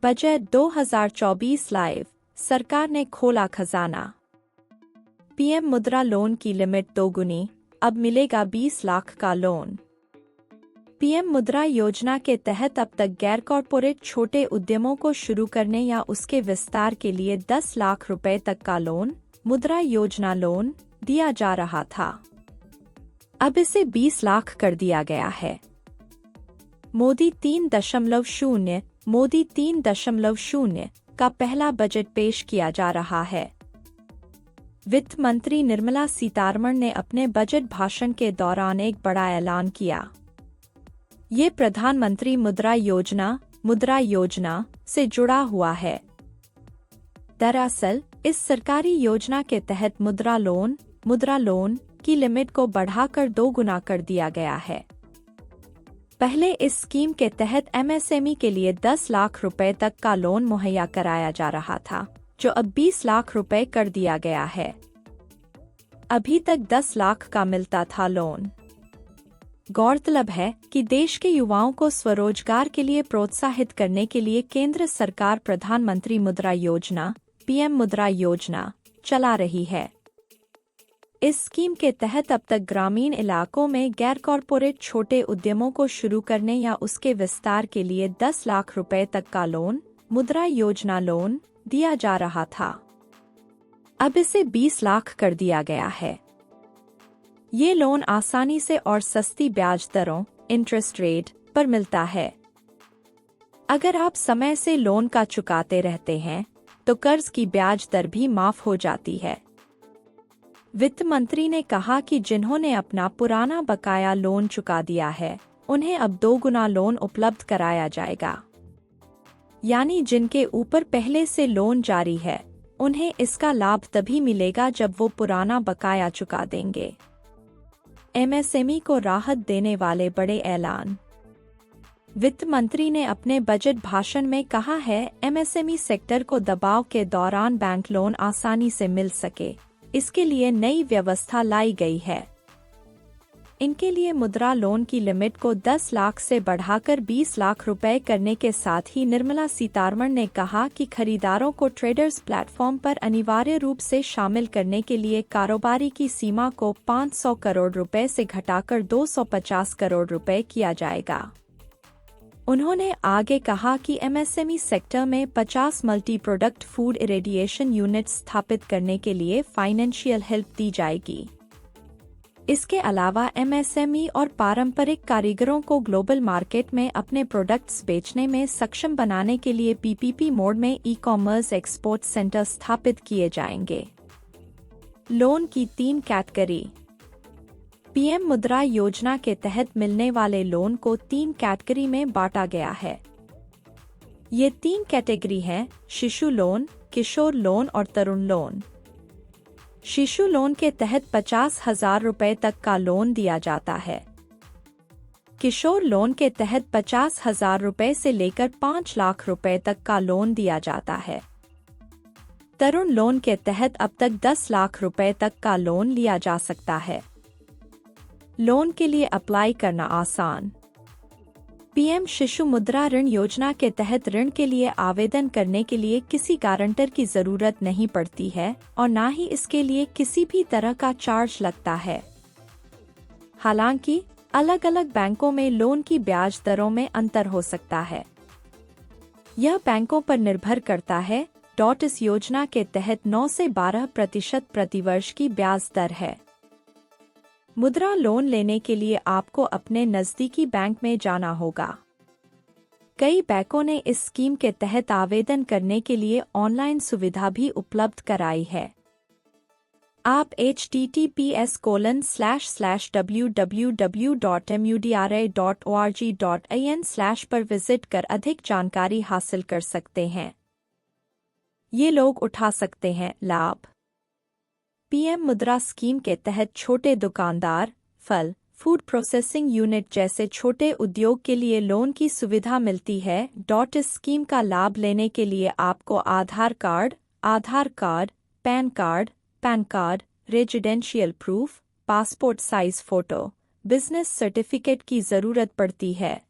Budget 2024 live, सरकार ने खोला खजाना। पीएम मुद्रा लोन की लिमिट दोगुनी, अब मिलेगा 20 लाख का लोन। पीएम मुद्रा योजना के तहत अब तक गैर कॉर्पोरेट छोटे उद्यमों को शुरू करने या उसके विस्तार के लिए 10 लाख रुपए तक का लोन, मुद्रा योजना लोन, दिया जा रहा था। अब इसे 20 लाख कर दिया गया है। मोदी 3.0 का पहला बजट पेश किया जा रहा है। वित्त मंत्री निर्मला सीतारमण ने अपने बजट भाषण के दौरान एक बड़ा ऐलान किया। ये प्रधानमंत्री मुद्रा योजना से जुड़ा हुआ है। दरअसल इस सरकारी योजना के तहत मुद्रा लोन की लिमिट को बढ़ाकर 2 गुना कर दिया गया है। पहले इस स्कीम के तहत एमएसएमई के लिए 10 लाख रुपए तक का लोन मुहैया कराया जा रहा था, जो अब 20 लाख रुपए कर दिया गया है। अभी तक 10 लाख का मिलता था लोन। गौरतलब है कि देश के युवाओं को स्वरोजगार के लिए प्रोत्साहित करने के लिए केंद्र सरकार प्रधानमंत्री मुद्रा योजना पीएम मुद्रा योजना चला रही है। इस स्कीम के तहत अब तक ग्रामीण इलाकों में गैर कॉर्पोरेट छोटे उद्यमों को शुरू करने या उसके विस्तार के लिए 10 लाख रुपए तक का लोन, मुद्रा योजना लोन, दिया जा रहा था। अब इसे 20 लाख कर दिया गया है। ये लोन आसानी से और सस्ती ब्याज दरों इंटरेस्ट रेट पर मिलता है। अगर आप समय से लोन का चुकाते रहते हैं तो कर्ज की ब्याज दर भी माफ हो जाती है। वित्त मंत्री ने कहा कि जिन्होंने अपना पुराना बकाया लोन चुका दिया है, उन्हें अब 2 गुना लोन उपलब्ध कराया जाएगा। यानी जिनके ऊपर पहले से लोन जारी है, उन्हें इसका लाभ तभी मिलेगा जब वो पुराना बकाया चुका देंगे। एमएसएमई को राहत देने वाले बड़े ऐलान। वित्त मंत्री ने अपने बजट भाषण में कहा है, एमएसएमई सेक्टर को दबाव के दौरान बैंक लोन आसानी से मिल सके, इसके लिए नई व्यवस्था लाई गई है। इनके लिए मुद्रा लोन की लिमिट को 10 लाख से बढ़ाकर 20 लाख रुपए करने के साथ ही निर्मला सीतारमण ने कहा कि खरीदारों को ट्रेडर्स प्लेटफॉर्म पर अनिवार्य रूप से शामिल करने के लिए कारोबारी की सीमा को 500 करोड़ रुपए से घटाकर 250 करोड़ रुपए किया जाएगा। उन्होंने आगे कहा कि एमएसएमई सेक्टर में 50 multi product food irradiation unit स्थापित करने के लिए फाइनेंशियल हेल्प दी जाएगी। इसके अलावा एमएसएमई और पारंपरिक कारीगरों को ग्लोबल मार्केट में अपने प्रोडक्ट्स बेचने में सक्षम बनाने के लिए पीपीपी मोड में ई-कॉमर्स एक्सपोर्ट सेंटर स्थापित किए जाएंगे। लोन की 3 कैटेगरी। पीएम मुद्रा योजना के तहत मिलने वाले लोन को 3 कैटेगरी में बांटा गया है। ये 3 कैटेगरी हैं: शिशु लोन, किशोर लोन और तरुण लोन। शिशु लोन के तहत 50,000 रुपए तक का लोन दिया जाता है। किशोर लोन के तहत 50,000 रुपए से लेकर 5 लाख रुपए तक का लोन दिया जाता है। तरुण लोन के तहत अब तक 10 लाख रुपए तक का लोन लिया जा सकता है। लोन के लिए अप्लाई करना आसान। पीएम शिशु मुद्रा ऋण योजना के तहत ऋण के लिए आवेदन करने के लिए किसी गारंटर की जरूरत नहीं पड़ती है और न ही इसके लिए किसी भी तरह का चार्ज लगता है। हालांकि अलग अलग बैंकों में लोन की ब्याज दरों में अंतर हो सकता है। यह बैंकों पर निर्भर करता है। इस योजना के तहत 9 से 12% प्रतिवर्ष की ब्याज दर है। मुद्रा लोन लेने के लिए आपको अपने नज़दीकी बैंक में जाना होगा। कई बैंकों ने इस स्कीम के तहत आवेदन करने के लिए ऑनलाइन सुविधा भी उपलब्ध कराई है। आप https://www.mudra.org.in/ पर विजिट कर अधिक जानकारी हासिल कर सकते हैं। ये लोग उठा सकते हैं लाभ। पीएम मुद्रा स्कीम के तहत छोटे दुकानदार, फल, फूड प्रोसेसिंग यूनिट जैसे छोटे उद्योग के लिए लोन की सुविधा मिलती है। इस स्कीम का लाभ लेने के लिए आपको Aadhaar card, PAN card, residential proof, passport size photo, business certificate की जरूरत पड़ती है।